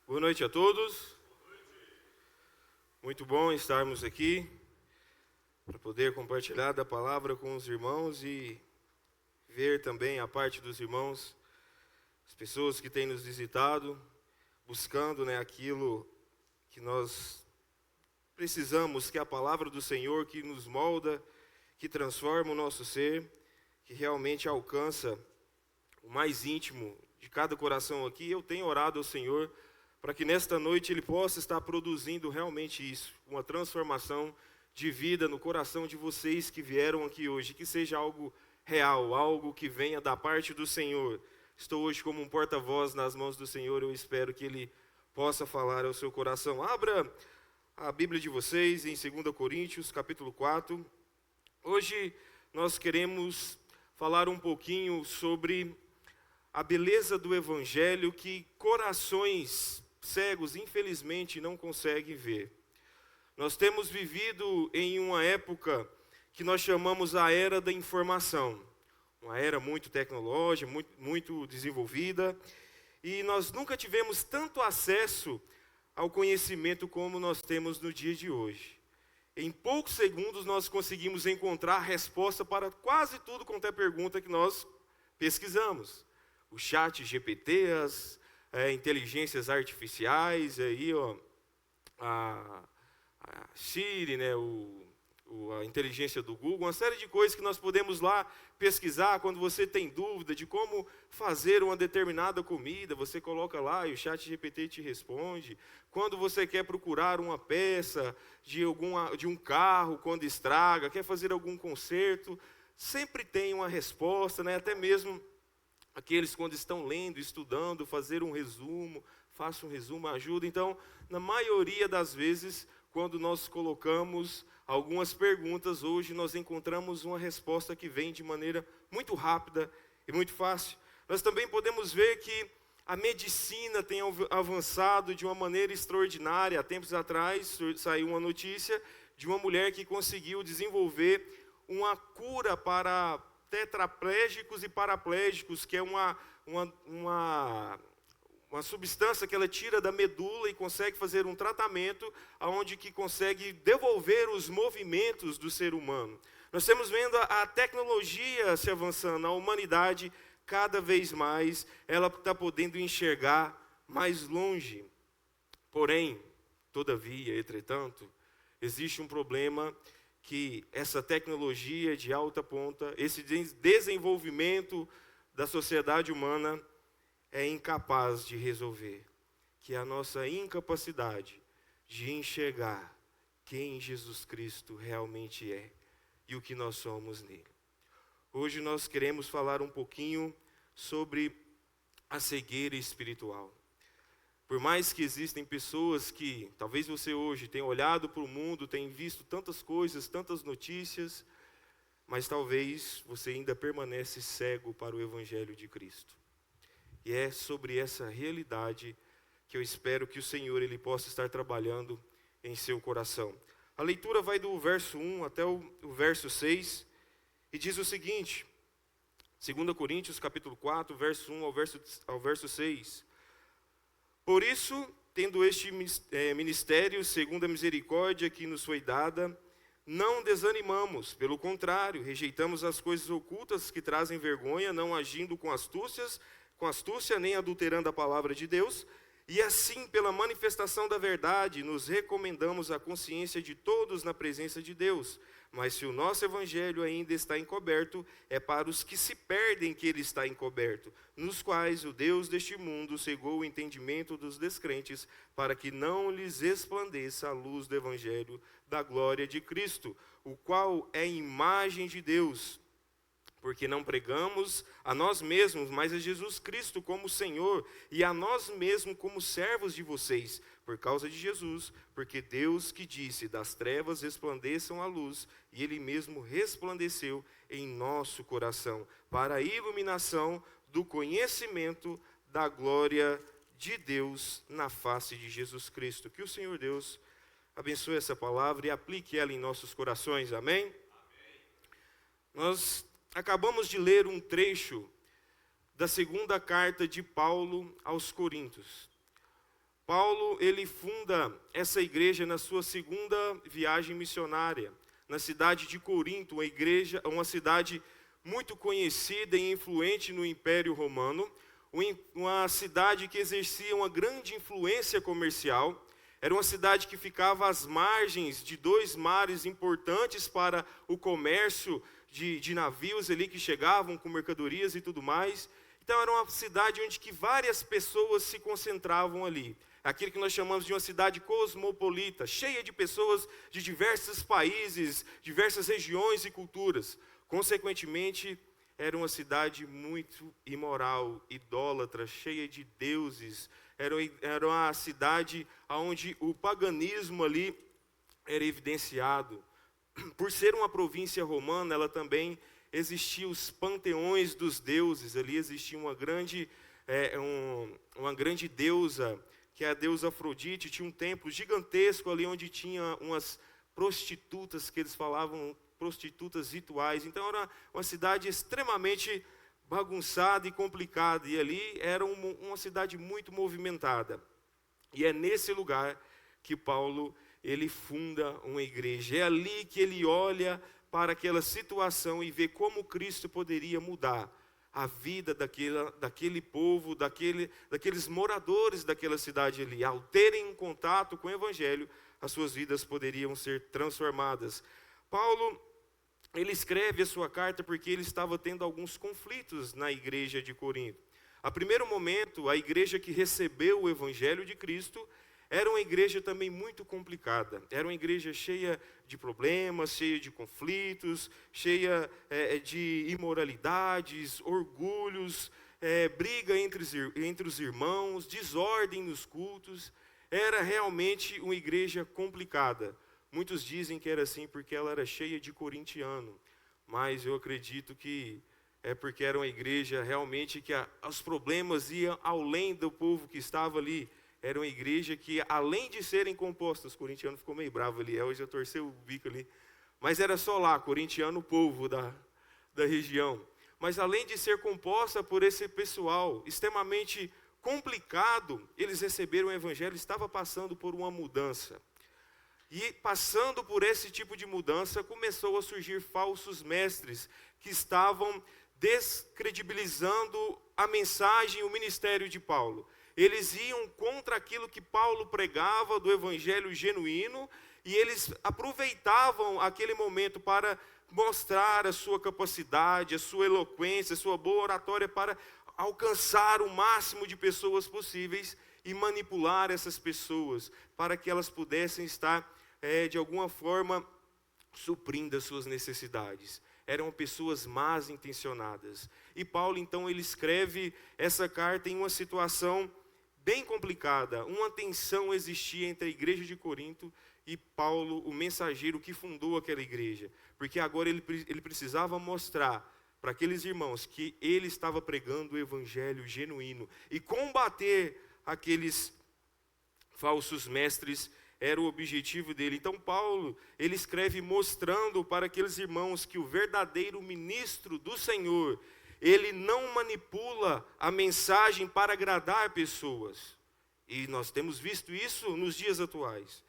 Boa noite a todos. Muito bom estarmos aqui para poder compartilhar da palavra com os irmãos e ver também a parte dos irmãos, as pessoas que têm nos visitado, buscando aquilo que nós precisamos, que é a palavra do Senhor que nos molda, que transforma o nosso ser, que realmente alcança o mais íntimo de cada coração aqui. Eu tenho orado ao Senhor para que nesta noite Ele possa estar produzindo realmente isso, uma transformação de vida no coração de vocês que vieram aqui hoje, que seja algo real, algo que venha da parte do Senhor. Estou hoje como um porta-voz nas mãos do Senhor, eu espero que Ele possa falar ao seu coração. Abra a Bíblia de vocês em 2 Coríntios, capítulo 4. Hoje nós queremos falar um pouquinho sobre a beleza do Evangelho que corações cegos, infelizmente, não conseguem ver. Nós temos vivido em uma época que nós chamamos a era da informação. Uma era muito tecnológica, muito desenvolvida. E nós nunca tivemos tanto acesso ao conhecimento como nós temos no dia de hoje. Em poucos segundos nós conseguimos encontrar a resposta para quase tudo quanto é pergunta que nós pesquisamos. O chat GPT, as inteligências artificiais, a Siri, a inteligência do Google, uma série de coisas que nós podemos lá pesquisar quando você tem dúvida de como fazer uma determinada comida, você coloca lá e o chat GPT te responde. Quando você quer procurar uma peça de um carro quando estraga, quer fazer algum conserto, sempre tem uma resposta, até mesmo aqueles quando estão lendo, estudando, fazer um resumo, faça um resumo, ajuda. Então, na maioria das vezes, quando nós colocamos algumas perguntas, hoje nós encontramos uma resposta que vem de maneira muito rápida e muito fácil. Nós também podemos ver que a medicina tem avançado de uma maneira extraordinária. Há tempos atrás saiu uma notícia de uma mulher que conseguiu desenvolver uma cura para tetraplégicos e paraplégicos, que é uma substância que ela tira da medula e consegue fazer um tratamento onde que consegue devolver os movimentos do ser humano. Nós estamos vendo a tecnologia se avançando, a humanidade cada vez mais, ela está podendo enxergar mais longe. Porém, todavia, entretanto, existe um problema que essa tecnologia de alta ponta, esse desenvolvimento da sociedade humana é incapaz de resolver, que é a nossa incapacidade de enxergar quem Jesus Cristo realmente é e o que nós somos nele. Hoje nós queremos falar um pouquinho sobre a cegueira espiritual. Por mais que existem pessoas que, talvez você hoje tenha olhado para o mundo, tenha visto tantas coisas, tantas notícias, mas talvez você ainda permanece cego para o Evangelho de Cristo. E é sobre essa realidade que eu espero que o Senhor Ele possa estar trabalhando em seu coração. A leitura vai do verso 1 até o verso 6, e diz o seguinte, 2 Coríntios capítulo 4, verso 1 ao verso 6. Por isso, tendo este ministério, segundo a misericórdia que nos foi dada, não desanimamos, pelo contrário, rejeitamos as coisas ocultas que trazem vergonha, não agindo com astúcia, nem adulterando a palavra de Deus, e assim, pela manifestação da verdade, nos recomendamos a consciência de todos na presença de Deus. Mas se o nosso evangelho ainda está encoberto, é para os que se perdem que ele está encoberto, nos quais o Deus deste mundo cegou o entendimento dos descrentes, para que não lhes resplandeça a luz do evangelho da glória de Cristo, o qual é imagem de Deus. Porque não pregamos a nós mesmos, mas a Jesus Cristo como Senhor, e a nós mesmos como servos de vocês, por causa de Jesus, porque Deus que disse, das trevas resplandeçam a luz, e Ele mesmo resplandeceu em nosso coração, para a iluminação do conhecimento da glória de Deus na face de Jesus Cristo. Que o Senhor Deus abençoe essa palavra e aplique ela em nossos corações, amém? Amém. Nós acabamos de ler um trecho da segunda carta de Paulo aos Coríntios. Paulo, ele funda essa igreja na sua segunda viagem missionária, na cidade de Corinto, uma cidade muito conhecida e influente no Império Romano, uma cidade que exercia uma grande influência comercial. Era uma cidade que ficava às margens de dois mares importantes para o comércio de navios ali que chegavam com mercadorias e tudo mais. Então era uma cidade onde que várias pessoas se concentravam ali. Aquilo que nós chamamos de uma cidade cosmopolita, cheia de pessoas de diversos países, diversas regiões e culturas. Consequentemente, era uma cidade muito imoral, idólatra, cheia de deuses. Era uma cidade onde o paganismo ali era evidenciado. Por ser uma província romana, ela também existia os panteões dos deuses. Ali existia uma grande deusa, que é a deusa Afrodite. Tinha um templo gigantesco ali onde tinha umas prostitutas, que eles falavam prostitutas rituais. Então era uma cidade extremamente bagunçada e complicada. E ali era uma cidade muito movimentada. E é nesse lugar que Paulo ele funda uma igreja. É ali que ele olha para aquela situação e vê como Cristo poderia mudar a vida daquele povo, daqueles moradores daquela cidade ali. Ao terem um contato com o Evangelho, as suas vidas poderiam ser transformadas. Paulo, ele escreve a sua carta porque ele estava tendo alguns conflitos na igreja de Corinto. A primeiro momento, a igreja que recebeu o Evangelho de Cristo era uma igreja também muito complicada. Era uma igreja cheia de problemas, cheia de conflitos, cheia de imoralidades, orgulhos, briga entre os irmãos, desordem nos cultos. Era realmente uma igreja complicada. Muitos dizem que era assim porque ela era cheia de corintiano, mas eu acredito que é porque era uma igreja realmente que os problemas iam além do povo que estava ali. Era uma igreja que, além de serem compostas, o corintiano ficou meio bravo ali, hoje eu torceu o bico ali, mas era só lá, corintiano, o povo da região. Mas além de ser composta por esse pessoal extremamente complicado, eles receberam o evangelho, estava passando por uma mudança. E passando por esse tipo de mudança, começou a surgir falsos mestres que estavam descredibilizando a mensagem, o ministério de Paulo. Eles iam contra aquilo que Paulo pregava do evangelho genuíno e eles aproveitavam aquele momento para mostrar a sua capacidade, a sua eloquência, a sua boa oratória para alcançar o máximo de pessoas possíveis e manipular essas pessoas para que elas pudessem estar, de alguma forma, suprindo as suas necessidades. Eram pessoas más intencionadas. E Paulo, então, ele escreve essa carta em uma situação bem complicada. Uma tensão existia entre a igreja de Corinto e Paulo, o mensageiro que fundou aquela igreja. Porque agora ele precisava mostrar para aqueles irmãos que ele estava pregando o evangelho genuíno. E combater aqueles falsos mestres era o objetivo dele. Então Paulo, ele escreve mostrando para aqueles irmãos que o verdadeiro ministro do Senhor, ele não manipula a mensagem para agradar pessoas. E nós temos visto isso nos dias atuais.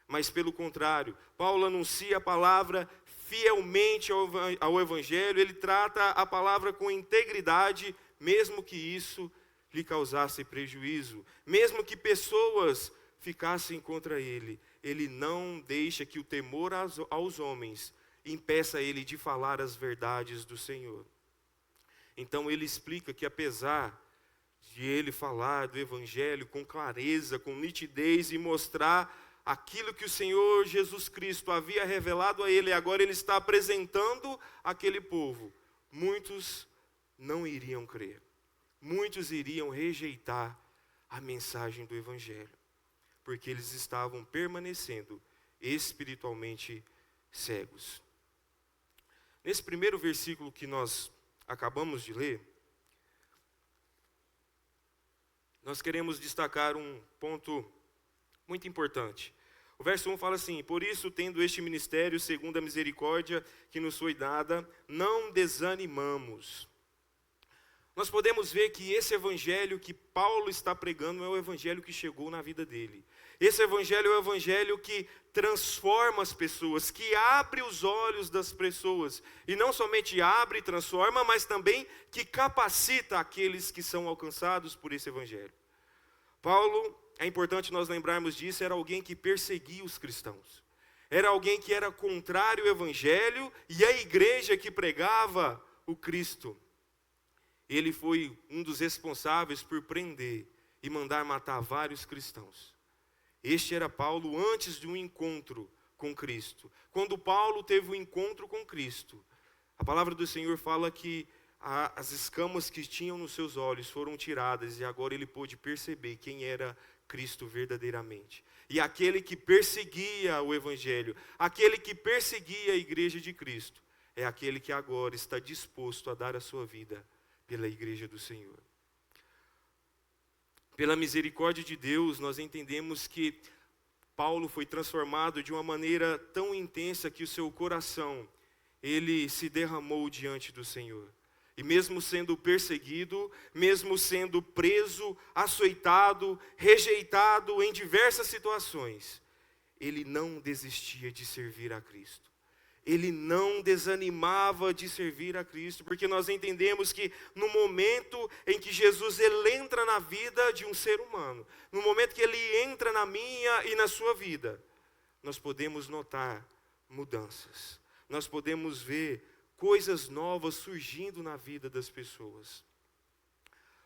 Mas pelo contrário, Paulo anuncia a palavra fielmente ao evangelho, ele trata a palavra com integridade, mesmo que isso lhe causasse prejuízo, mesmo que pessoas ficassem contra ele. Ele não deixa que o temor aos homens impeça ele de falar as verdades do Senhor. Então ele explica que apesar de ele falar do evangelho com clareza, com nitidez e mostrar aquilo que o Senhor Jesus Cristo havia revelado a ele, agora ele está apresentando àquele povo, muitos não iriam crer. Muitos iriam rejeitar a mensagem do evangelho, porque eles estavam permanecendo espiritualmente cegos. Nesse primeiro versículo que nós acabamos de ler, nós queremos destacar um ponto muito importante. O verso 1 fala assim: por isso, tendo este ministério, segundo a misericórdia que nos foi dada, não desanimamos. nós podemos ver que esse evangelho que Paulo está pregando é o evangelho que chegou na vida dele. Esse evangelho é o evangelho que transforma as pessoas, que abre os olhos das pessoas. E não somente abre e transforma, mas também que capacita aqueles que são alcançados por esse evangelho. Paulo, é importante nós lembrarmos disso, era alguém que perseguia os cristãos. Era alguém que era contrário ao evangelho e à igreja que pregava o Cristo. Ele foi um dos responsáveis por prender e mandar matar vários cristãos. Este era Paulo antes de um encontro com Cristo. Quando Paulo teve um encontro com Cristo, a palavra do Senhor fala que as escamas que tinham nos seus olhos foram tiradas e agora ele pôde perceber quem era Cristo verdadeiramente. E aquele que perseguia o evangelho, aquele que perseguia a igreja de Cristo, é aquele que agora está disposto a dar a sua vida pela igreja do Senhor. Pela misericórdia de Deus, nós entendemos que Paulo foi transformado de uma maneira tão intensa que o seu coração, ele se derramou diante do Senhor. E mesmo sendo perseguido, mesmo sendo preso, açoitado, rejeitado em diversas situações, ele não desistia de servir a Cristo. Ele não desanimava de servir a Cristo, porque nós entendemos que no momento em que Jesus ele entra na vida de um ser humano, no momento que ele entra na minha e na sua vida, nós podemos notar mudanças, nós podemos ver coisas novas surgindo na vida das pessoas.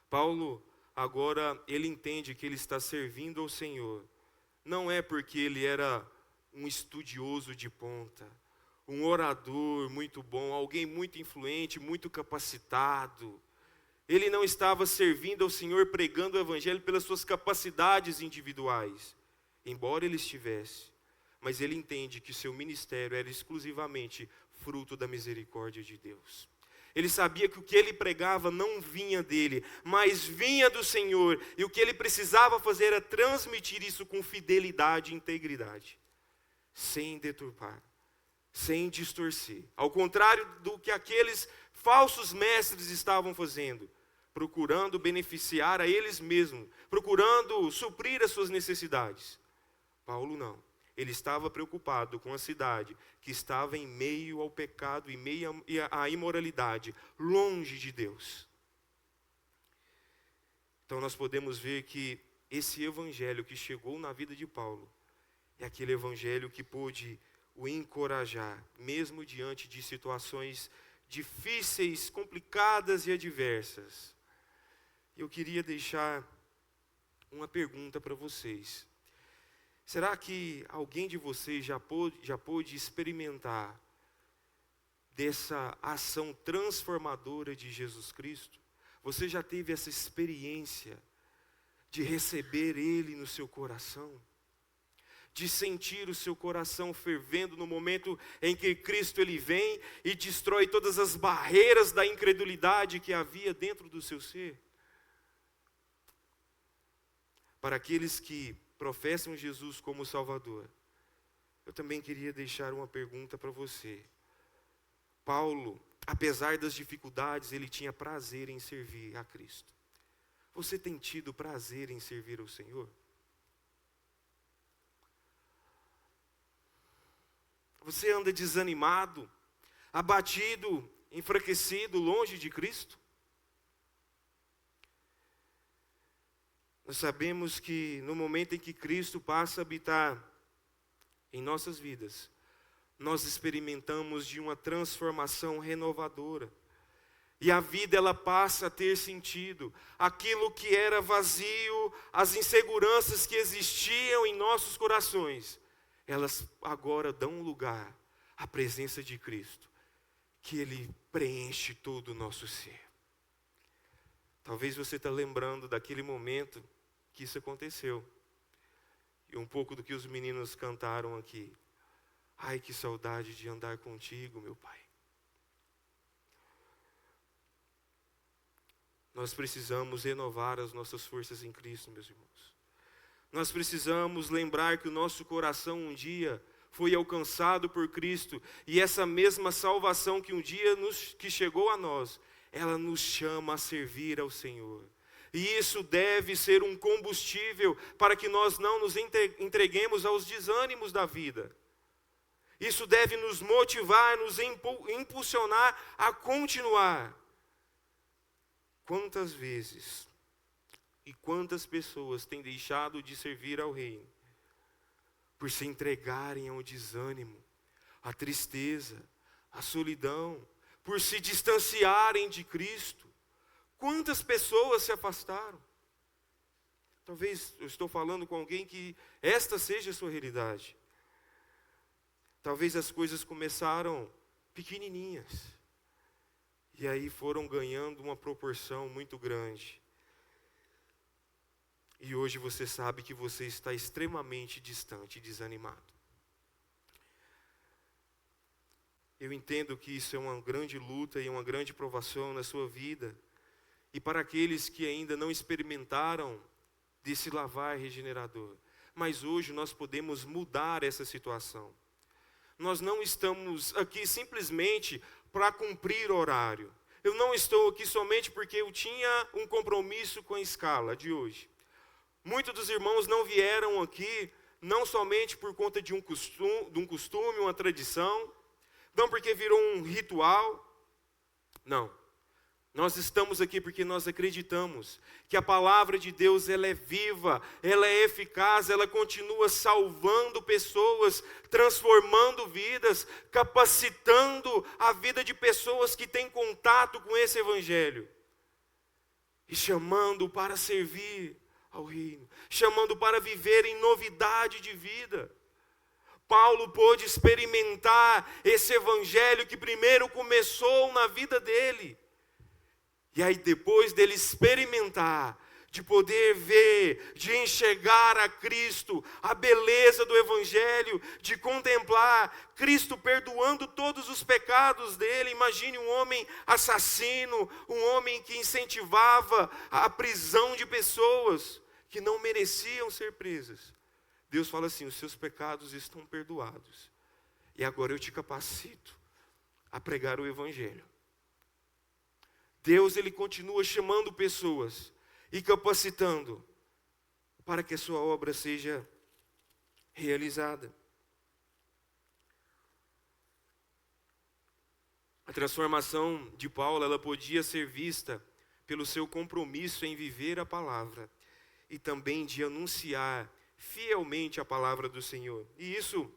Paulo, agora, ele entende que ele está servindo ao Senhor, não é porque ele era um estudioso de ponta, um orador muito bom, alguém muito influente, muito capacitado. Ele não estava servindo ao Senhor pregando o evangelho pelas suas capacidades individuais, embora ele estivesse. Mas ele entende que seu ministério era exclusivamente fruto da misericórdia de Deus. Ele sabia que o que ele pregava não vinha dele, mas vinha do Senhor. E o que ele precisava fazer era transmitir isso com fidelidade e integridade, sem deturpar, sem distorcer. Ao contrário do que aqueles falsos mestres estavam fazendo, procurando beneficiar a eles mesmos, procurando suprir as suas necessidades. Paulo não. Ele estava preocupado com a cidade que estava em meio ao pecado, em meio à imoralidade, longe de Deus. Então nós podemos ver que esse evangelho que chegou na vida de Paulo é aquele evangelho que pôde o encorajar, mesmo diante de situações difíceis, complicadas e adversas. Eu queria deixar uma pergunta para vocês. Será que alguém de vocês já pôde experimentar dessa ação transformadora de Jesus Cristo? Você já teve essa experiência de receber Ele no seu coração? De sentir o seu coração fervendo no momento em que Cristo ele vem e destrói todas as barreiras da incredulidade que havia dentro do seu ser? Para aqueles que professam Jesus como Salvador, eu também queria deixar uma pergunta para você. Paulo, apesar das dificuldades, ele tinha prazer em servir a Cristo. Você tem tido prazer em servir ao Senhor? Você anda desanimado, abatido, enfraquecido, longe de Cristo? Nós sabemos que no momento em que Cristo passa a habitar em nossas vidas, nós experimentamos de uma transformação renovadora. E a vida ela passa a ter sentido. Aquilo que era vazio, as inseguranças que existiam em nossos corações, elas agora dão lugar à presença de Cristo, que Ele preenche todo o nosso ser. Talvez você está lembrando daquele momento que isso aconteceu. E um pouco do que os meninos cantaram aqui. Ai, que saudade de andar contigo, meu Pai. Nós precisamos renovar as nossas forças em Cristo, meus irmãos. Nós precisamos lembrar que o nosso coração um dia foi alcançado por Cristo. E essa mesma salvação que um dia que chegou a nós, ela nos chama a servir ao Senhor. E isso deve ser um combustível para que nós não nos entreguemos aos desânimos da vida. Isso deve nos motivar, nos impulsionar a continuar. Quantas vezes e quantas pessoas têm deixado de servir ao Reino por se entregarem ao desânimo, à tristeza, à solidão, por se distanciarem de Cristo? Quantas pessoas se afastaram? Talvez eu estou falando com alguém que esta seja a sua realidade. Talvez as coisas começaram pequenininhas e aí foram ganhando uma proporção muito grande. E hoje você sabe que você está extremamente distante e desanimado. Eu entendo que isso é uma grande luta e uma grande provação na sua vida. E para aqueles que ainda não experimentaram desse lavar regenerador. Mas hoje nós podemos mudar essa situação. Nós não estamos aqui simplesmente para cumprir horário. Eu não estou aqui somente porque eu tinha um compromisso com a escala de hoje. Muitos dos irmãos não vieram aqui não somente por conta de um costume, uma tradição, não porque virou um ritual. Não. Nós estamos aqui porque nós acreditamos que a palavra de Deus ela é viva, ela é eficaz, ela continua salvando pessoas, transformando vidas, capacitando a vida de pessoas que têm contato com esse evangelho. E chamando para servir ao reino, chamando para viver em novidade de vida. Paulo pôde experimentar esse evangelho que primeiro começou na vida dele. E aí depois dele experimentar, de poder ver, de enxergar a Cristo, a beleza do Evangelho, de contemplar Cristo perdoando todos os pecados dele. Imagine um homem assassino, um homem que incentivava a prisão de pessoas que não mereciam ser presas. Deus fala assim: os seus pecados estão perdoados. E agora eu te capacito a pregar o Evangelho. Deus ele continua chamando pessoas e capacitando para que a sua obra seja realizada. A transformação de Paulo, ela podia ser vista pelo seu compromisso em viver a palavra e também de anunciar fielmente a palavra do Senhor. E isso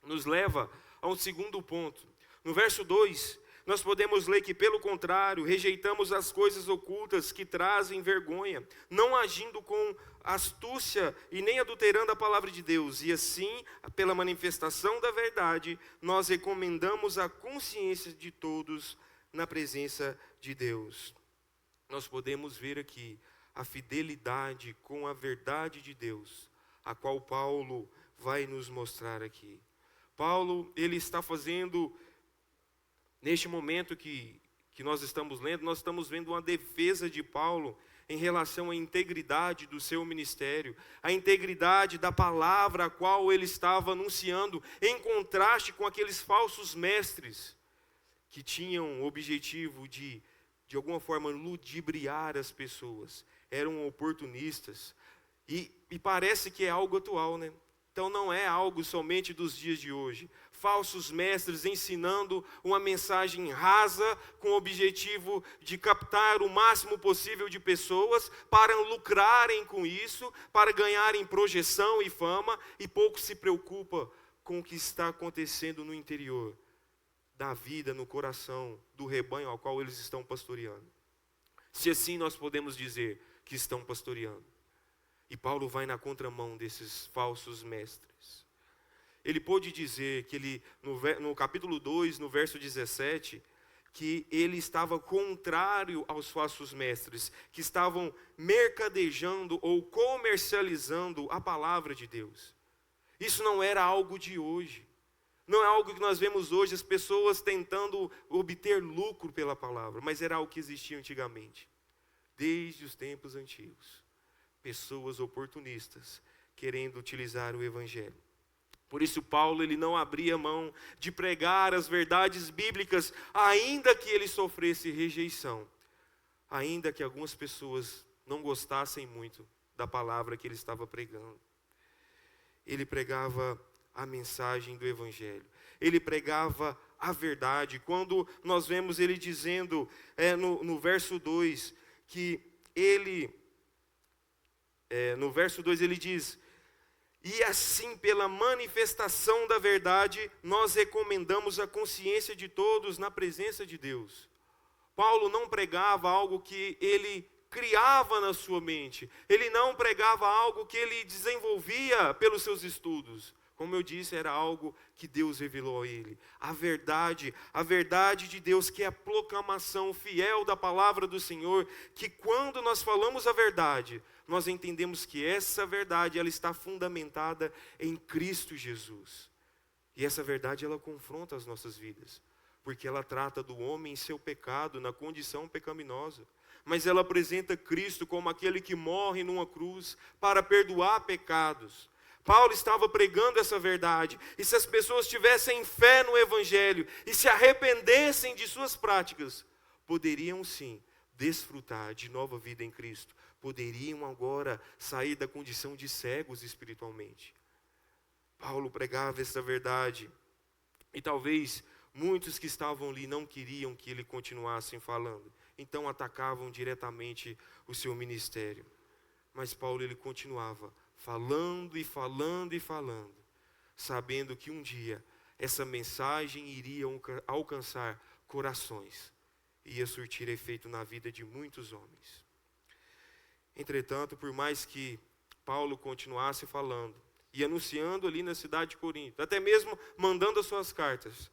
nos leva a um segundo ponto. No verso 2, nós podemos ler que, pelo contrário, rejeitamos as coisas ocultas que trazem vergonha, não agindo com astúcia e nem adulterando a palavra de Deus. E assim, pela manifestação da verdade, nós recomendamos a consciência de todos na presença de Deus. Nós podemos ver aqui a fidelidade com a verdade de Deus, a qual Paulo vai nos mostrar aqui. Paulo, ele está fazendo... Neste momento que nós estamos lendo, nós estamos vendo uma defesa de Paulo em relação à integridade do seu ministério, a integridade da palavra a qual ele estava anunciando, em contraste com aqueles falsos mestres que tinham o objetivo de alguma forma, ludibriar as pessoas, eram oportunistas, e parece que é algo atual, né? Então não é algo somente dos dias de hoje. Falsos mestres ensinando uma mensagem rasa com o objetivo de captar o máximo possível de pessoas para lucrarem com isso, para ganharem projeção e fama, e pouco se preocupa com o que está acontecendo no interior da vida, no coração do rebanho ao qual eles estão pastoreando. Se assim nós podemos dizer que estão pastoreando. E Paulo vai na contramão desses falsos mestres. Ele pôde dizer que ele, no capítulo 2, no verso 17, que ele estava contrário aos falsos mestres, que estavam mercadejando ou comercializando a palavra de Deus. Isso não era algo de hoje. Não é algo que nós vemos hoje, as pessoas tentando obter lucro pela palavra, mas era algo que existia antigamente, desde os tempos antigos. Pessoas oportunistas querendo utilizar o evangelho. Por isso Paulo ele não abria mão de pregar as verdades bíblicas, ainda que ele sofresse rejeição, ainda que algumas pessoas não gostassem muito da palavra que ele estava pregando. Ele pregava a mensagem do Evangelho. Ele pregava a verdade. Quando nós vemos ele dizendo no verso 2, que ele, no verso 2 ele diz: e assim pela manifestação da verdade, nós recomendamos a consciência de todos na presença de Deus. Paulo não pregava algo que ele criava na sua mente. Ele não pregava algo que ele desenvolvia pelos seus estudos. Como eu disse, era algo que Deus revelou a ele. A verdade de Deus, que é a proclamação fiel da palavra do Senhor, que quando nós falamos a verdade, nós entendemos que essa verdade ela está fundamentada em Cristo Jesus. E essa verdade ela confronta as nossas vidas, porque ela trata do homem em seu pecado, na condição pecaminosa. Mas ela apresenta Cristo como aquele que morre numa cruz para perdoar pecados. Paulo estava pregando essa verdade, e se as pessoas tivessem fé no Evangelho e se arrependessem de suas práticas, poderiam sim desfrutar de nova vida em Cristo, poderiam agora sair da condição de cegos espiritualmente. Paulo pregava essa verdade, e talvez muitos que estavam ali não queriam que ele continuasse falando, então atacavam diretamente o seu ministério. Mas Paulo ele continuava falando e falando e falando, sabendo que um dia essa mensagem iria alcançar corações, ia surtir efeito na vida de muitos homens. Entretanto, por mais que Paulo continuasse falando e anunciando ali na cidade de Corinto, até mesmo mandando as suas cartas,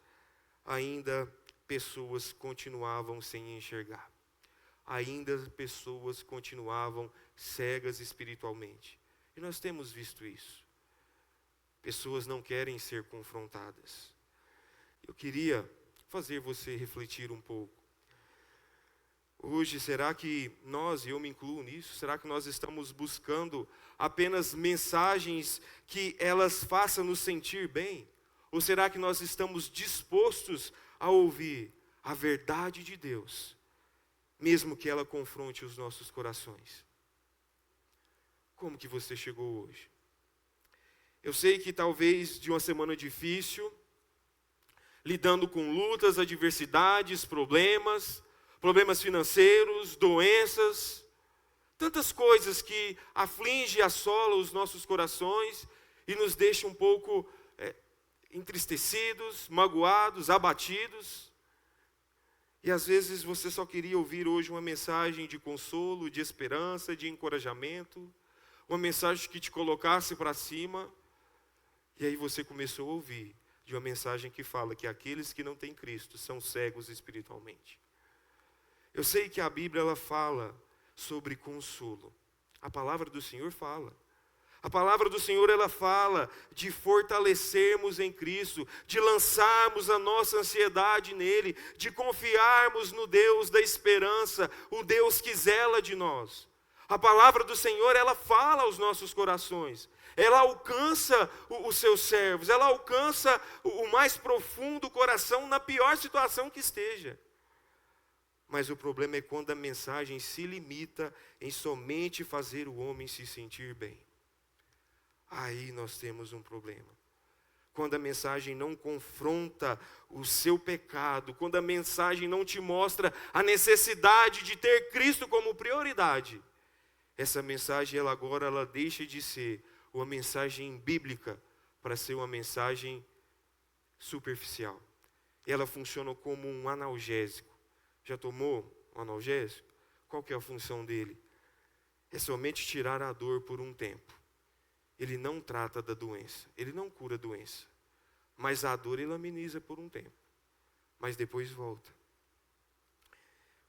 ainda pessoas continuavam sem enxergar. Ainda pessoas continuavam cegas espiritualmente. E nós temos visto isso. Pessoas não querem ser confrontadas. Eu queria fazer você refletir um pouco. Hoje, será que nós, e eu me incluo nisso, será que nós estamos buscando apenas mensagens que elas façam nos sentir bem? Ou será que nós estamos dispostos a ouvir a verdade de Deus, mesmo que ela confronte os nossos corações? Como que você chegou hoje? Eu sei que talvez de uma semana difícil, lidando com lutas, adversidades, problemas financeiros, doenças, tantas coisas que afligem e assolam os nossos corações e nos deixam um pouco entristecidos, magoados, abatidos. E às vezes você só queria ouvir hoje uma mensagem de consolo, de esperança, de encorajamento, uma mensagem que te colocasse para cima. E aí você começou a ouvir de uma mensagem que fala que aqueles que não têm Cristo são cegos espiritualmente. Eu sei que a Bíblia ela fala sobre consolo. A palavra do Senhor fala. A palavra do Senhor ela fala de fortalecermos em Cristo, de lançarmos a nossa ansiedade nele, de confiarmos no Deus da esperança, o Deus que zela de nós. A palavra do Senhor ela fala aos nossos corações. Ela alcança os seus servos, ela alcança o mais profundo coração na pior situação que esteja. Mas o problema é quando a mensagem se limita em somente fazer o homem se sentir bem. Aí nós temos um problema. Quando a mensagem não confronta o seu pecado, quando a mensagem não te mostra a necessidade de ter Cristo como prioridade, essa mensagem ela deixa de ser uma mensagem bíblica para ser uma mensagem superficial. Ela funciona como um analgésico. Já tomou um analgésico? Qual que é a função dele? É somente tirar a dor por um tempo. Ele não trata da doença, ele não cura a doença. Mas a dor ele ameniza por um tempo. Mas depois volta.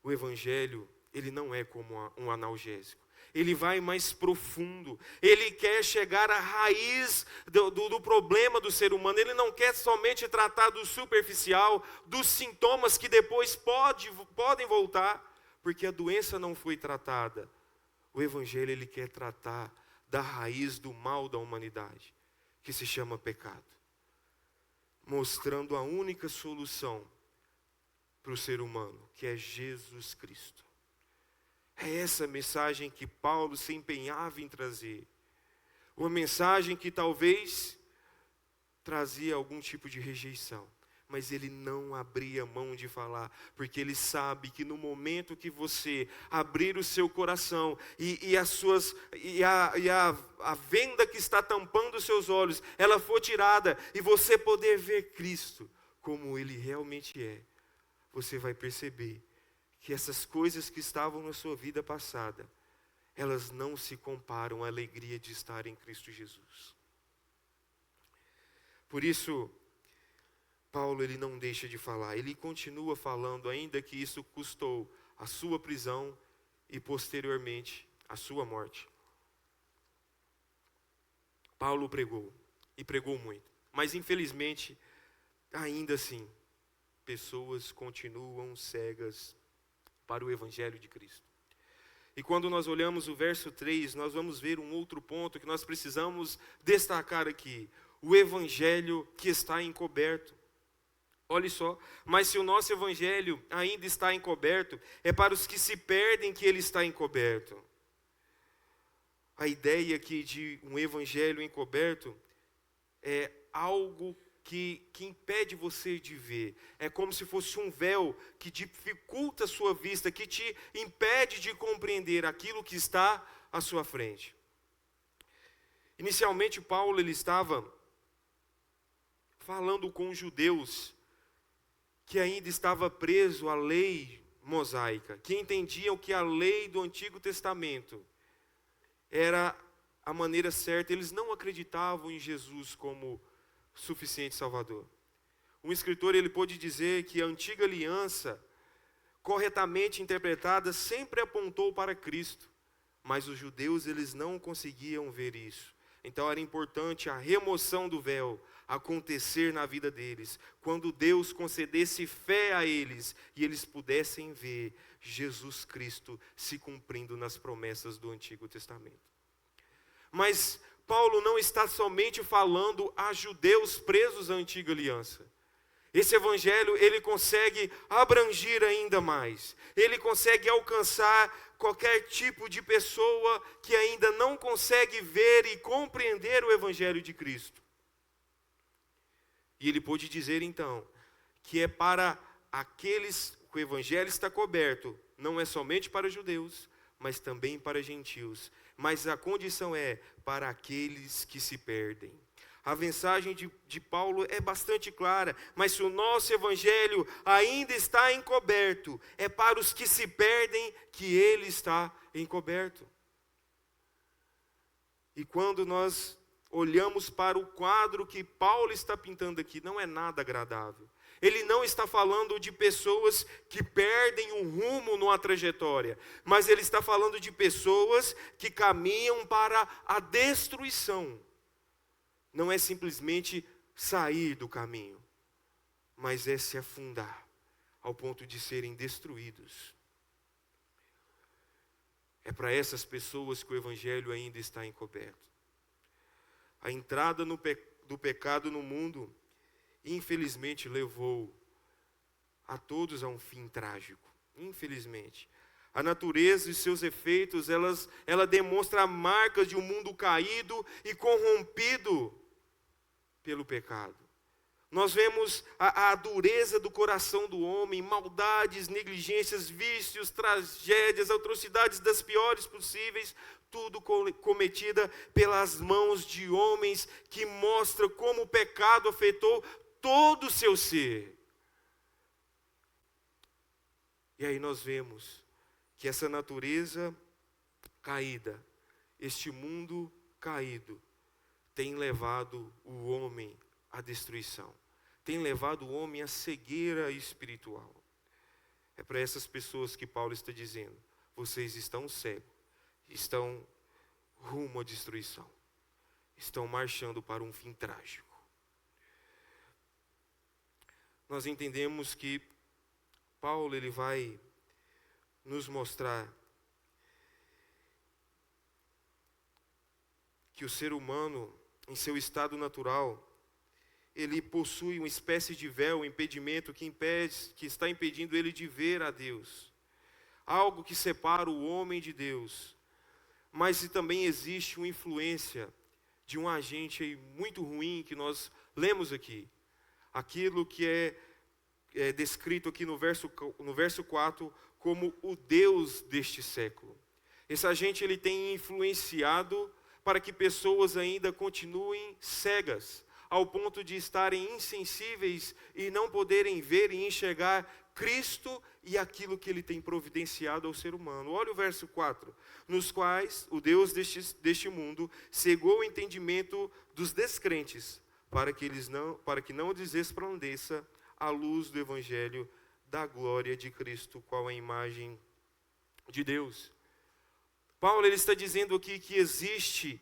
O Evangelho, ele não é como um analgésico. Ele vai mais profundo. Ele quer chegar à raiz do problema do ser humano. Ele não quer somente tratar do superficial, dos sintomas que depois podem voltar, porque a doença não foi tratada. O Evangelho ele quer tratar da raiz do mal da humanidade, que se chama pecado. mostrando a única solução para o ser humano, que é Jesus Cristo. É essa mensagem que Paulo se empenhava em trazer. Uma mensagem que talvez trazia algum tipo de rejeição, mas ele não abria mão de falar, porque ele sabe que no momento que você abrir o seu coração a venda que está tampando os seus olhos, ela for tirada e você poder ver Cristo como Ele realmente é, você vai perceber que essas coisas que estavam na sua vida passada, elas não se comparam à alegria de estar em Cristo Jesus. Por isso, Paulo ele não deixa de falar, ele continua falando, ainda que isso custou a sua prisão e posteriormente a sua morte. Paulo pregou, e pregou muito, mas infelizmente, ainda assim, pessoas continuam cegas para o Evangelho de Cristo. E quando nós olhamos o verso 3, nós vamos ver um outro ponto que nós precisamos destacar aqui. O Evangelho que está encoberto. Olha só, mas se o nosso Evangelho ainda está encoberto, é para os que se perdem que ele está encoberto. A ideia aqui de um Evangelho encoberto é algo que impede você de ver. É como se fosse um véu que dificulta a sua vista, que te impede de compreender aquilo que está à sua frente. Inicialmente, Paulo ele estava falando com judeus que ainda estava preso à lei mosaica, que entendiam que a lei do Antigo Testamento era a maneira certa. Eles não acreditavam em Jesus como suficiente Salvador. Um escritor ele pôde dizer que a antiga aliança, corretamente interpretada, sempre apontou para Cristo, mas os judeus eles não conseguiam ver isso. Então era importante a remoção do véu acontecer na vida deles, quando Deus concedesse fé a eles e eles pudessem ver Jesus Cristo se cumprindo nas promessas do Antigo Testamento. Mas Paulo não está somente falando a judeus presos à antiga aliança. Esse evangelho, ele consegue abranger ainda mais. Ele consegue alcançar qualquer tipo de pessoa que ainda não consegue ver e compreender o evangelho de Cristo. E ele pôde dizer então, que é para aqueles que o evangelho está coberto, não é somente para judeus, mas também para gentios. Mas a condição é para aqueles que se perdem. A mensagem de Paulo é bastante clara, mas se o nosso evangelho ainda está encoberto, é para os que se perdem que ele está encoberto. E quando nós olhamos para o quadro que Paulo está pintando aqui, não é nada agradável. Ele não está falando de pessoas que perdem o rumo numa trajetória, mas ele está falando de pessoas que caminham para a destruição. Não é simplesmente sair do caminho, mas é se afundar ao ponto de serem destruídos. É para essas pessoas que o evangelho ainda está encoberto. A entrada do pecado no mundo, infelizmente, levou a todos a um fim trágico. Infelizmente. A natureza e seus efeitos, ela demonstra marcas de um mundo caído e corrompido pelo pecado. Nós vemos a dureza do coração do homem, maldades, negligências, vícios, tragédias, atrocidades das piores possíveis, tudo cometida pelas mãos de homens, que mostra como o pecado afetou todo o seu ser. E aí nós vemos que essa natureza caída, este mundo caído, tem levado o homem à destruição. Tem levado o homem à cegueira espiritual. É para essas pessoas que Paulo está dizendo: vocês estão cegos, estão rumo à destruição, estão marchando para um fim trágico. Nós entendemos que Paulo ele vai nos mostrar que o ser humano, em seu estado natural, ele possui uma espécie de véu, um impedimento que está impedindo ele de ver a Deus. Algo que separa o homem de Deus. Mas também existe uma influência de um agente aí muito ruim que nós lemos aqui. Aquilo que é descrito aqui no verso 4 como o Deus deste século. Esse agente ele tem influenciado para que pessoas ainda continuem cegas, ao ponto de estarem insensíveis e não poderem ver e enxergar Cristo e aquilo que ele tem providenciado ao ser humano. Olha o verso 4. Nos quais o Deus deste mundo cegou o entendimento dos descrentes, para que não lhes resplandeça a luz do evangelho da glória de Cristo, qual é a imagem de Deus. Paulo ele está dizendo aqui que existe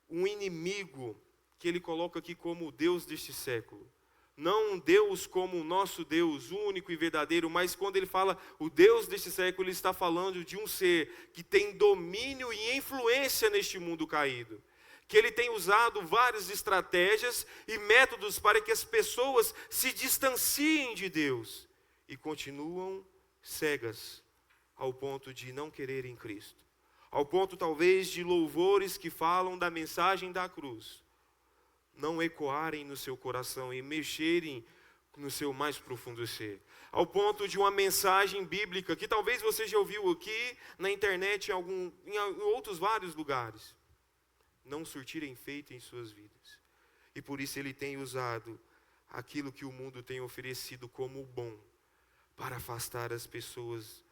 um inimigo que ele coloca aqui como o Deus deste século. Não um Deus como o nosso Deus, único e verdadeiro, mas quando ele fala o Deus deste século, ele está falando de um ser que tem domínio e influência neste mundo caído. Que ele tem usado várias estratégias e métodos para que as pessoas se distanciem de Deus e continuam cegas ao ponto de não quererem Cristo. Ao ponto talvez de louvores que falam da mensagem da cruz não ecoarem no seu coração e mexerem no seu mais profundo ser. Ao ponto de uma mensagem bíblica que talvez você já ouviu aqui na internet em outros vários lugares, não surtirem efeito em suas vidas. E por isso ele tem usado aquilo que o mundo tem oferecido como bom para afastar as pessoas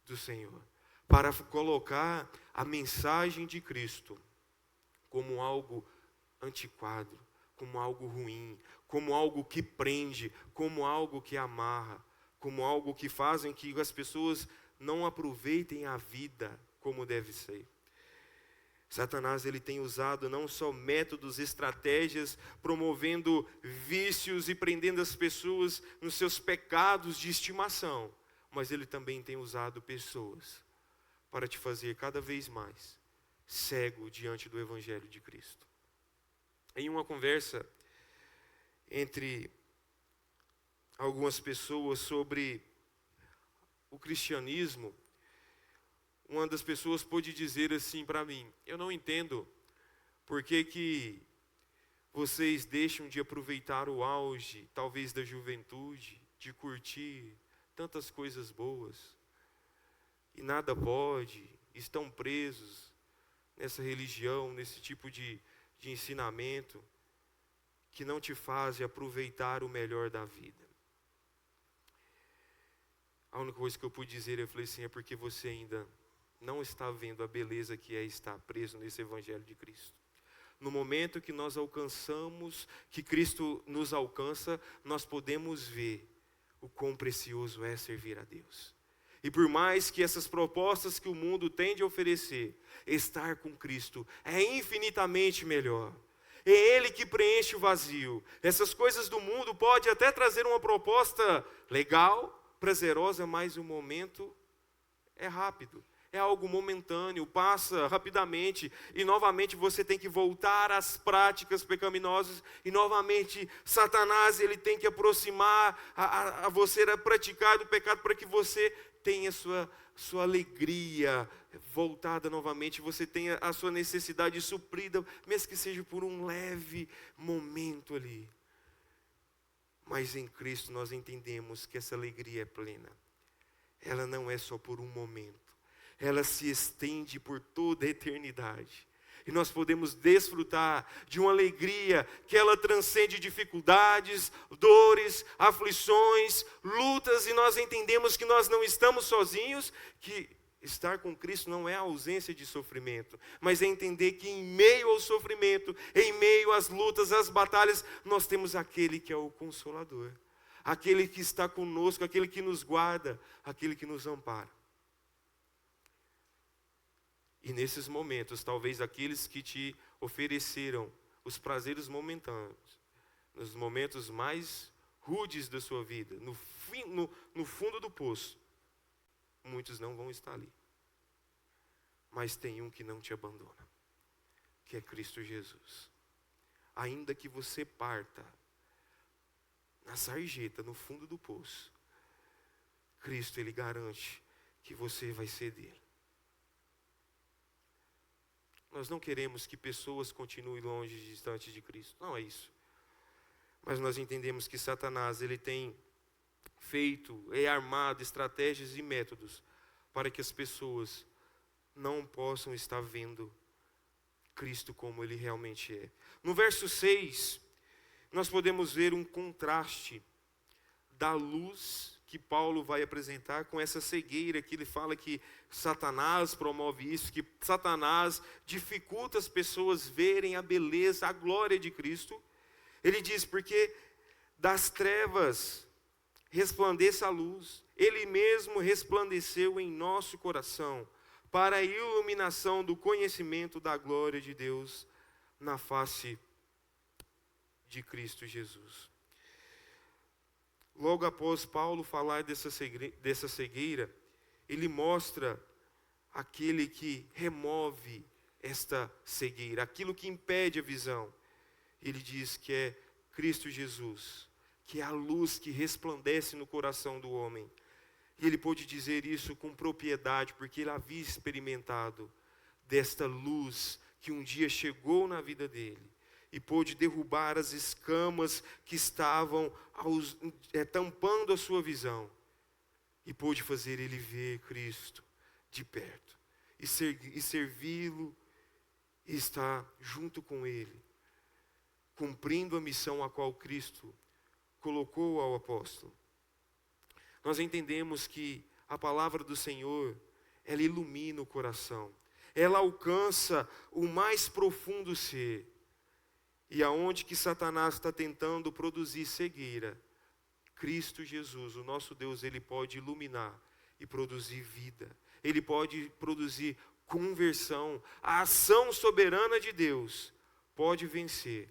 do Senhor, para colocar a mensagem de Cristo como algo antiquado, como algo ruim, como algo que prende, como algo que amarra, como algo que fazem que as pessoas não aproveitem a vida como deve ser. Satanás ele tem usado não só métodos, estratégias, promovendo vícios e prendendo as pessoas nos seus pecados de estimação, mas ele também tem usado pessoas para te fazer cada vez mais cego diante do Evangelho de Cristo. Em uma conversa entre algumas pessoas sobre o cristianismo, uma das pessoas pôde dizer assim para mim: eu não entendo por que vocês deixam de aproveitar o auge, talvez da juventude, de curtir tantas coisas boas, e nada pode, estão presos nessa religião, nesse tipo de ensinamento, que não te fazem aproveitar o melhor da vida. A única coisa que eu pude dizer, eu falei assim, é porque você ainda não está vendo a beleza que é estar preso nesse Evangelho de Cristo. No momento que nós alcançamos, que Cristo nos alcança, nós podemos ver o quão precioso é servir a Deus. E por mais que essas propostas que o mundo tem de oferecer, estar com Cristo é infinitamente melhor. É Ele que preenche o vazio. Essas coisas do mundo podem até trazer uma proposta legal, prazerosa, mas o momento é rápido. É algo momentâneo, passa rapidamente, e novamente você tem que voltar às práticas pecaminosas, e novamente Satanás ele tem que aproximar a você a praticar do pecado para que você tenha sua alegria voltada novamente, você tenha a sua necessidade suprida, mesmo que seja por um leve momento ali. Mas em Cristo nós entendemos que essa alegria é plena. Ela não é só por um momento. Ela se estende por toda a eternidade. E nós podemos desfrutar de uma alegria que ela transcende dificuldades, dores, aflições, lutas, e nós entendemos que nós não estamos sozinhos, que estar com Cristo não é a ausência de sofrimento, mas é entender que em meio ao sofrimento, em meio às lutas, às batalhas, nós temos aquele que é o Consolador, aquele que está conosco, aquele que nos guarda, aquele que nos ampara. E nesses momentos, talvez aqueles que te ofereceram os prazeres momentâneos, nos momentos mais rudes da sua vida, no fundo do poço, muitos não vão estar ali. Mas tem um que não te abandona, que é Cristo Jesus. Ainda que você parta, na sarjeta, no fundo do poço, Cristo, Ele garante que você vai ser dele. Nós não queremos que pessoas continuem longe, distantes de Cristo. Não é isso. Mas nós entendemos que Satanás, ele tem feito, armado estratégias e métodos para que as pessoas não possam estar vendo Cristo como Ele realmente é. No verso 6, nós podemos ver um contraste da luz que Paulo vai apresentar com essa cegueira que ele fala que Satanás promove isso, que Satanás dificulta as pessoas verem a beleza, a glória de Cristo. Ele diz, porque das trevas resplandeça a luz, Ele mesmo resplandeceu em nosso coração, para a iluminação do conhecimento da glória de Deus na face de Cristo Jesus. Logo após Paulo falar dessa cegueira, ele mostra aquele que remove esta cegueira, aquilo que impede a visão. Ele diz que é Cristo Jesus, que é a luz que resplandece no coração do homem. E ele pôde dizer isso com propriedade, porque ele havia experimentado desta luz que um dia chegou na vida dele e pôde derrubar as escamas que estavam tampando a sua visão e pôde fazer ele ver Cristo de perto e servi-lo e estar junto com ele, cumprindo a missão a qual Cristo colocou ao apóstolo. Nós entendemos que a palavra do Senhor, ela ilumina o coração, ela alcança o mais profundo ser. E aonde que Satanás está tentando produzir cegueira, Cristo Jesus, o nosso Deus, Ele pode iluminar e produzir vida. Ele pode produzir conversão. A ação soberana de Deus pode vencer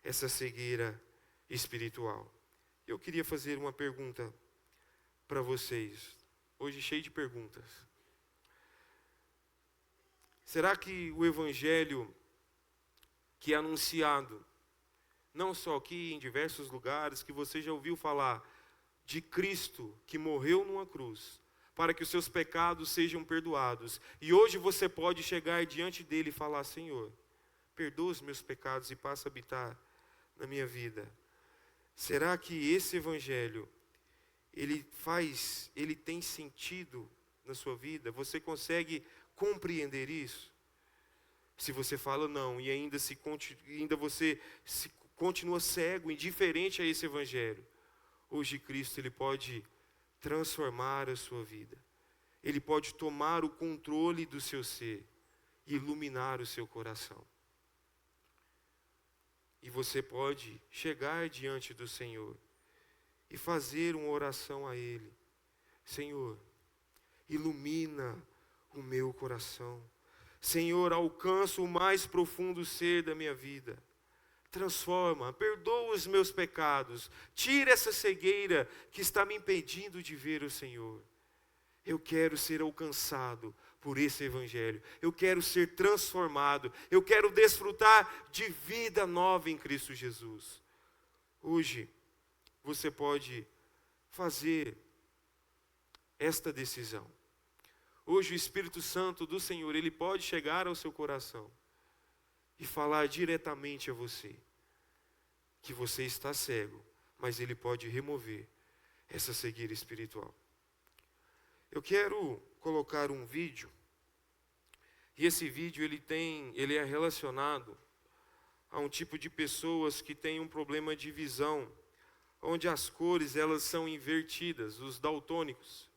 essa cegueira espiritual. Eu queria fazer uma pergunta para vocês, hoje cheio de perguntas. Será que o Evangelho que é anunciado, não só aqui em diversos lugares, que você já ouviu falar de Cristo que morreu numa cruz, para que os seus pecados sejam perdoados, e hoje você pode chegar diante dele e falar, Senhor, perdoa os meus pecados e passa a habitar na minha vida. Será que esse Evangelho, ele tem sentido na sua vida? Você consegue compreender isso? Se você fala não e ainda você se continua cego, indiferente a esse Evangelho, hoje Cristo, Ele pode transformar a sua vida. Ele pode tomar o controle do seu ser e iluminar o seu coração. E você pode chegar diante do Senhor e fazer uma oração a Ele. Senhor, ilumina o meu coração. Senhor, alcança o mais profundo ser da minha vida. Transforma, perdoa os meus pecados. Tira essa cegueira que está me impedindo de ver o Senhor. Eu quero ser alcançado por esse Evangelho. Eu quero ser transformado. Eu quero desfrutar de vida nova em Cristo Jesus. Hoje, você pode fazer esta decisão. Hoje o Espírito Santo do Senhor, Ele pode chegar ao seu coração e falar diretamente a você que você está cego, mas Ele pode remover essa cegueira espiritual. Eu quero colocar um vídeo, e esse vídeo ele é relacionado a um tipo de pessoas que têm um problema de visão, onde as cores elas são invertidas, os daltônicos.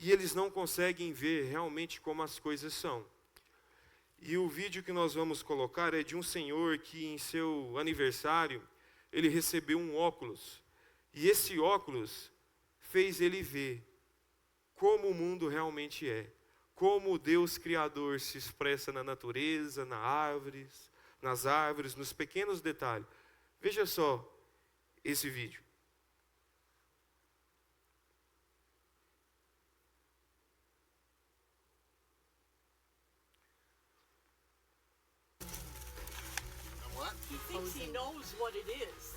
E eles não conseguem ver realmente como as coisas são. E o vídeo que nós vamos colocar é de um senhor que em seu aniversário, ele recebeu um óculos. E esse óculos fez ele ver como o mundo realmente é. Como o Deus Criador se expressa na natureza, nas árvores, nos pequenos detalhes. Veja só esse vídeo. He thinks he knows what it is.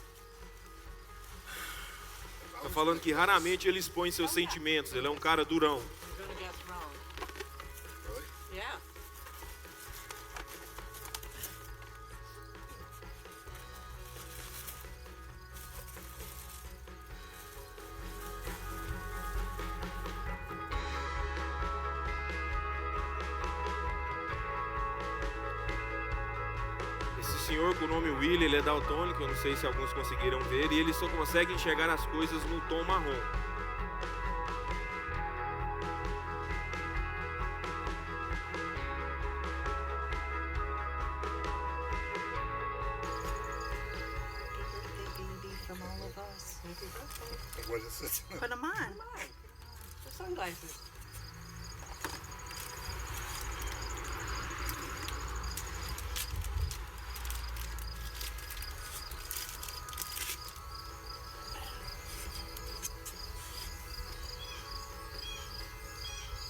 Está falando que raramente ele expõe seus sentimentos. Ele é um cara durão. You're gonna get thrown. Really? Yeah. Esse senhor com o nome Willie, ele é daltônico, eu não sei se alguns conseguiram ver, e ele só consegue enxergar as coisas no tom marrom. Happy birthday, baby, from all of us. Happy birthday. What is it? Put them on. Come on. The sunglasses.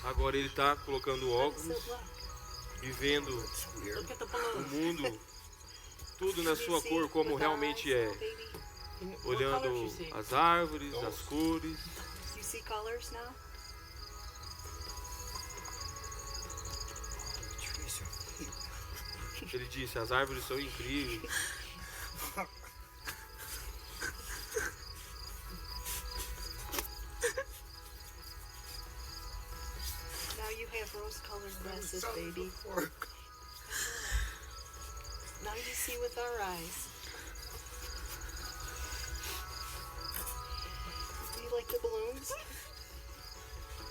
Agora ele está colocando So óculos black. e vendo It's weird. Look at the o balloons. mundo, tudo na You sua see cor como with our realmente eyes, é. baby? What Olhando colors you see? as árvores, as cores. You see colors now? The trees are neat. Ele disse, as árvores são incríveis. Now you have rose-colored glasses, Son of a baby. fork. Now you see with our eyes. Do you like the balloons?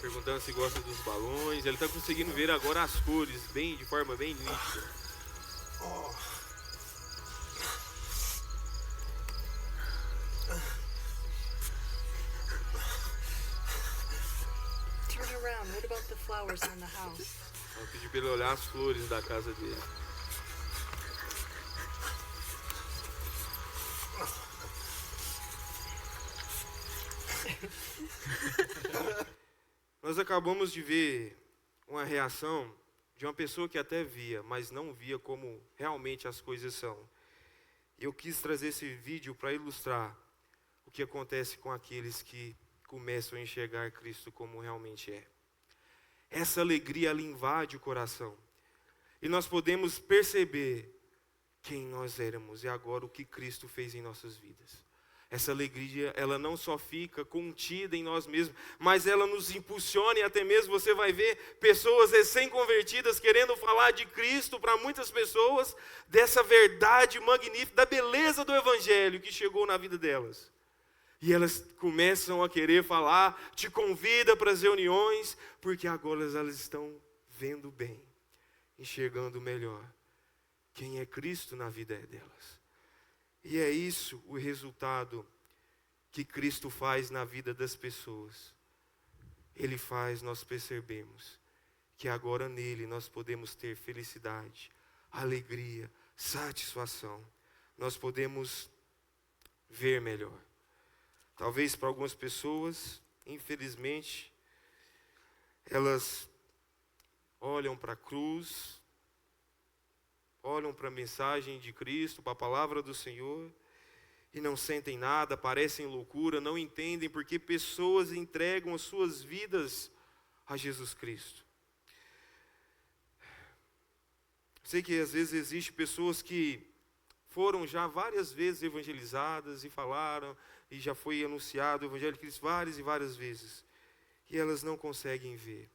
Perguntando se gosta dos balões. Ele está conseguindo ver agora as cores bem, de forma bem nítida. Oh. Turn around. What about the flowers on the house? Eu pedi para ele olhar as flores da casa dele. Nós acabamos de ver uma reação de uma pessoa que até via, mas não via como realmente as coisas são. Eu quis trazer esse vídeo para ilustrar o que acontece com aqueles que começam a enxergar Cristo como realmente é. Essa alegria, ela invade o coração. E nós podemos perceber quem nós éramos e agora o que Cristo fez em nossas vidas. Essa alegria, ela não só fica contida em nós mesmos, mas ela nos impulsiona e até mesmo você vai ver pessoas recém-convertidas querendo falar de Cristo para muitas pessoas, dessa verdade magnífica, da beleza do Evangelho que chegou na vida delas. E elas começam a querer falar, te convida para as reuniões, porque agora elas estão vendo bem, enxergando melhor quem é Cristo na vida delas. E é isso o resultado que Cristo faz na vida das pessoas. Ele faz nós percebemos que agora nele nós podemos ter felicidade, alegria, satisfação. Nós podemos ver melhor. Talvez para algumas pessoas, infelizmente, elas olham para a cruz, olham para a mensagem de Cristo, para a palavra do Senhor, e não sentem nada, parecem loucura, não entendem porque pessoas entregam as suas vidas a Jesus Cristo. Sei que às vezes existem pessoas que foram já várias vezes evangelizadas e falaram, e já foi anunciado o Evangelho de Cristo várias e várias vezes, e elas não conseguem ver,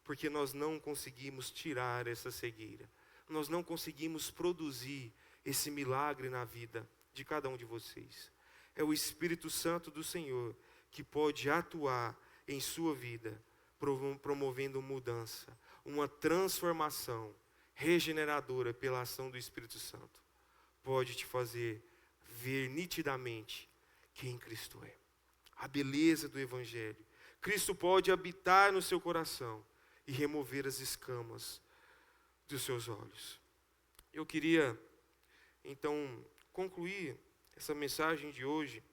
porque nós não conseguimos tirar essa cegueira. Nós não conseguimos produzir esse milagre na vida de cada um de vocês. É o Espírito Santo do Senhor que pode atuar em sua vida, promovendo mudança, uma transformação regeneradora pela ação do Espírito Santo. Pode te fazer ver nitidamente quem Cristo é. A beleza do Evangelho. Cristo pode habitar no seu coração e remover as escamas dos seus olhos. Eu queria, então, concluir essa mensagem de hoje,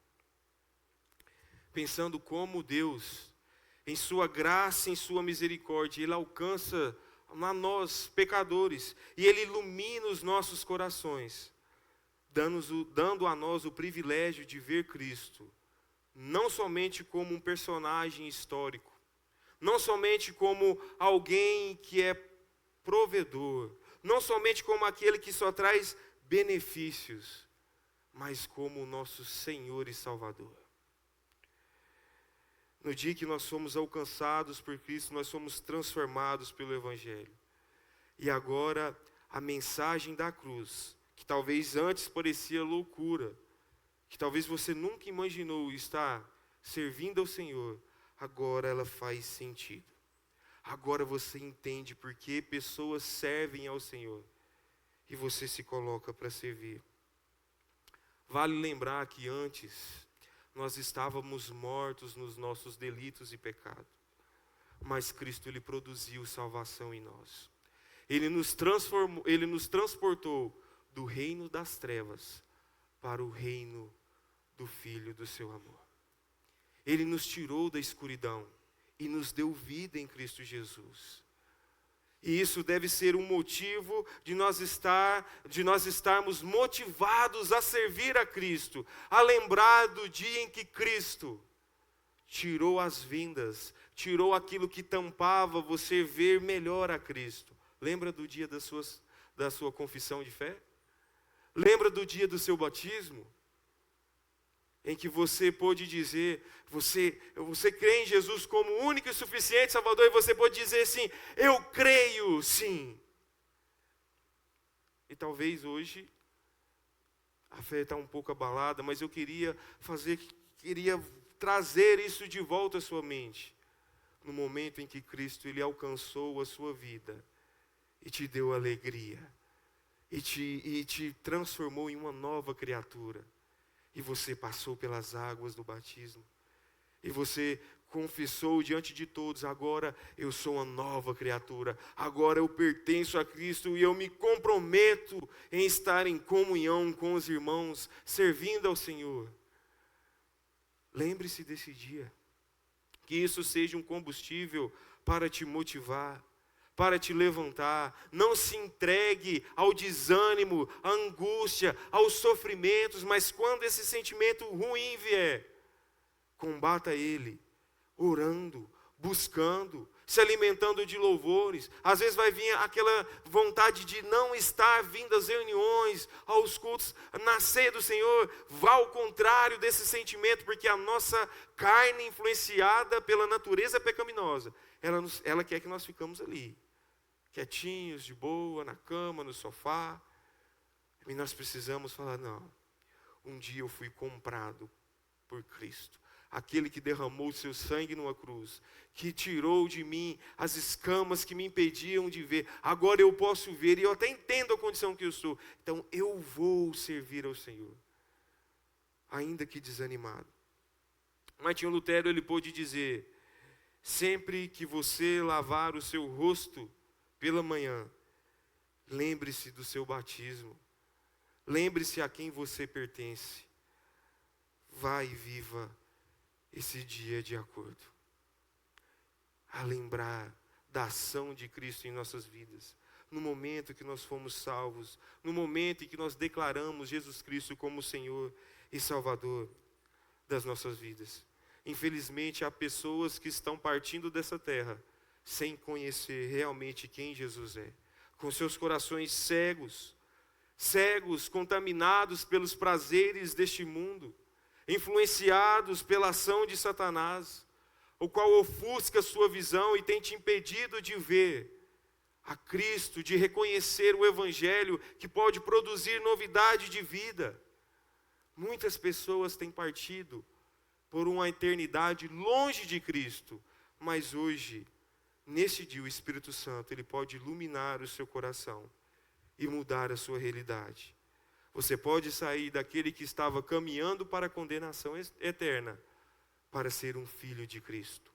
pensando como Deus, em sua graça, em sua misericórdia, Ele alcança a nós, pecadores, e Ele ilumina os nossos corações, dando a nós o privilégio de ver Cristo não somente como um personagem histórico, não somente como alguém que é provedor, não somente como aquele que só traz benefícios, mas como o nosso Senhor e Salvador. No dia que nós somos alcançados por Cristo, nós somos transformados pelo Evangelho. E agora, a mensagem da cruz, que talvez antes parecia loucura, que talvez você nunca imaginou estar servindo ao Senhor, agora ela faz sentido. Agora você entende por que pessoas servem ao Senhor e você se coloca para servir. Vale lembrar que antes nós estávamos mortos nos nossos delitos e pecados, mas Cristo ele produziu salvação em nós. Ele nos transformou, ele nos transportou do reino das trevas para o reino do Filho do seu amor. Ele nos tirou da escuridão e nos deu vida em Cristo Jesus. E isso deve ser um motivo de nós estarmos motivados a servir a Cristo, a lembrar do dia em que Cristo tirou as vendas, tirou aquilo que tampava você ver melhor a Cristo. Lembra do dia da sua confissão de fé? Lembra do dia do seu batismo? Em que você pôde dizer, você crê em Jesus como único e suficiente Salvador, e você pode dizer assim, eu creio sim. E talvez hoje, a fé está um pouco abalada, mas eu queria trazer isso de volta à sua mente. No momento em que Cristo ele alcançou a sua vida, e te deu alegria, e te transformou em uma nova criatura. E você passou pelas águas do batismo. E você confessou diante de todos, agora eu sou uma nova criatura. Agora eu pertenço a Cristo e eu me comprometo em estar em comunhão com os irmãos, servindo ao Senhor. Lembre-se desse dia. Que isso seja um combustível para te motivar, para te levantar. Não se entregue ao desânimo, à angústia, aos sofrimentos, mas quando esse sentimento ruim vier, combata ele, orando, buscando, se alimentando de louvores. Às vezes vai vir aquela vontade de não estar vindo às reuniões, aos cultos, na ceia do Senhor. Vá ao contrário desse sentimento, porque a nossa carne influenciada pela natureza pecaminosa, ela quer que nós ficamos ali, quietinhos, de boa, na cama, no sofá. E nós precisamos falar, não, um dia eu fui comprado por Cristo. Aquele que derramou o seu sangue numa cruz, que tirou de mim as escamas que me impediam de ver. Agora eu posso ver, e eu até entendo a condição que eu sou. Então eu vou servir ao Senhor, ainda que desanimado. Martinho Lutero, ele pôde dizer, sempre que você lavar o seu rosto pela manhã, lembre-se do seu batismo. Lembre-se a quem você pertence. Vá e viva esse dia de acordo. A lembrar da ação de Cristo em nossas vidas. No momento que nós fomos salvos. No momento em que nós declaramos Jesus Cristo como Senhor e Salvador das nossas vidas. Infelizmente, há pessoas que estão partindo dessa terra sem conhecer realmente quem Jesus é. Com seus corações cegos, contaminados pelos prazeres deste mundo, influenciados pela ação de Satanás, o qual ofusca a sua visão e tem te impedido de ver a Cristo, de reconhecer o Evangelho que pode produzir novidade de vida. Muitas pessoas têm partido por uma eternidade longe de Cristo, mas hoje, nesse dia, o Espírito Santo, ele pode iluminar o seu coração e mudar a sua realidade. Você pode sair daquele que estava caminhando para a condenação eterna, para ser um filho de Cristo,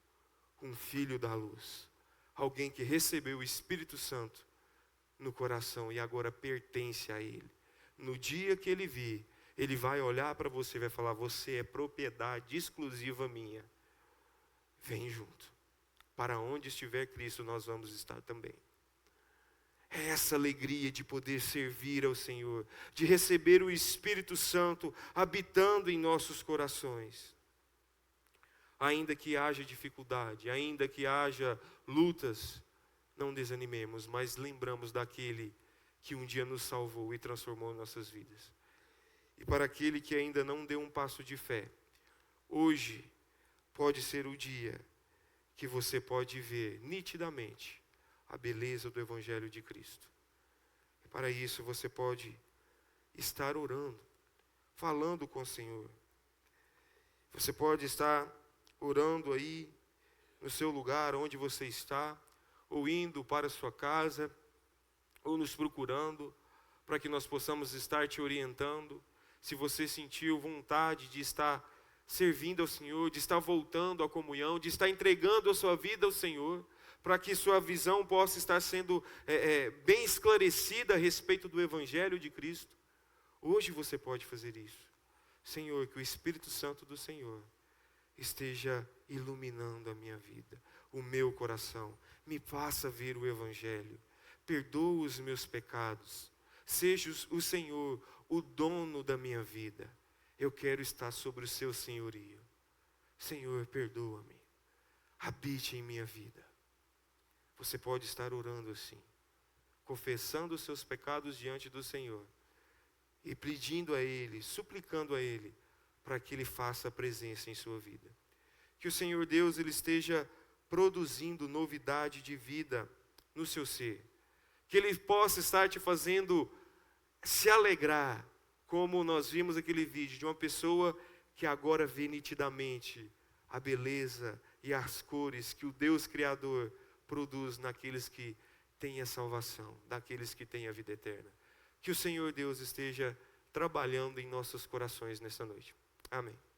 um filho da luz. Alguém que recebeu o Espírito Santo no coração e agora pertence a Ele. No dia que Ele vir, Ele vai olhar para você e vai falar, você é propriedade exclusiva minha. Vem junto. Para onde estiver Cristo, nós vamos estar também. É essa alegria de poder servir ao Senhor, de receber o Espírito Santo habitando em nossos corações. ainda que haja dificuldade, ainda que haja lutas, não desanimemos, mas lembramos daquele que um dia nos salvou e transformou nossas vidas. E para aquele que ainda não deu um passo de fé, hoje pode ser o dia que você pode ver nitidamente a beleza do Evangelho de Cristo. E para isso você pode estar orando, falando com o Senhor. Você pode estar orando aí no seu lugar onde você está, ou indo para a sua casa, ou nos procurando, para que nós possamos estar te orientando. Se você sentiu vontade de estar servindo ao Senhor, de estar voltando à comunhão, de estar entregando a sua vida ao Senhor, para que sua visão possa estar sendo bem esclarecida a respeito do Evangelho de Cristo, hoje você pode fazer isso. Senhor, que o Espírito Santo do Senhor esteja iluminando a minha vida, o meu coração, me faça ver o Evangelho, perdoa os meus pecados, seja o Senhor o dono da minha vida. Eu quero estar sobre o seu senhorio. Senhor, perdoa-me, habite em minha vida. Você pode estar orando assim, confessando os seus pecados diante do Senhor e pedindo a Ele, suplicando a Ele, para que Ele faça a presença em sua vida. Que o Senhor Deus Ele esteja produzindo novidade de vida no seu ser. Que Ele possa estar te fazendo se alegrar, como nós vimos aquele vídeo de uma pessoa que agora vê nitidamente a beleza e as cores que o Deus Criador produz naqueles que têm a salvação, daqueles que têm a vida eterna. Que o Senhor Deus esteja trabalhando em nossos corações nessa noite. Amém.